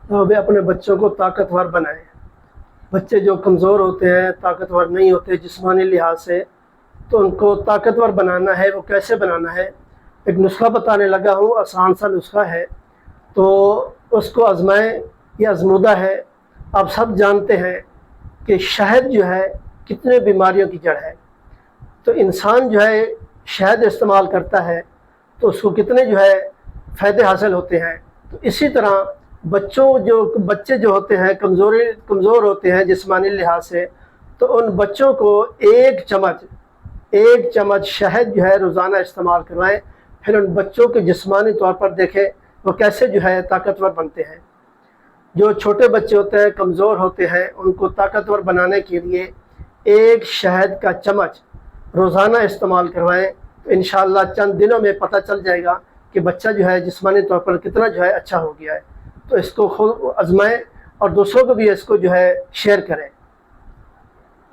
वे अपने बच्चों को ताकतवर बनाएं। बच्चे जो कमज़ोर होते हैं, ताकतवर नहीं होते जिस्मानी लिहाज से, तो उनको ताकतवर बनाना है। वो कैसे बनाना है, एक नुस्खा बताने लगा हूँ, आसान सा नुस्खा है, तो उसको आजमाएं। ये आजमूदा है। आप सब जानते हैं कि शहद जो है कितने बीमारियों की जड़ है। तो इंसान जो है शहद इस्तेमाल करता है तो उसको कितने जो है फ़ायदे हासिल होते हैं। तो इसी तरह बच्चे जो होते हैं कमज़ोर होते हैं जिस्मानी लिहाज से, तो उन बच्चों को एक चम्मच शहद जो है रोज़ाना इस्तेमाल करवाएं। फिर उन बच्चों के जिस्मानी तौर पर देखें वो कैसे जो है ताकतवर बनते हैं। जो छोटे बच्चे होते हैं, कमज़ोर होते हैं, उनको ताकतवर बनाने के लिए एक शहद का चम्मच रोज़ाना इस्तेमाल करवाएं। तो इंशाअल्लाह चंद दिनों में पता चल जाएगा कि बच्चा जो है जिस्मानी तौर पर कितना जो है अच्छा हो गया है। तो इसको खुद आजमाएं और दूसरों को भी इसको जो है शेयर करें।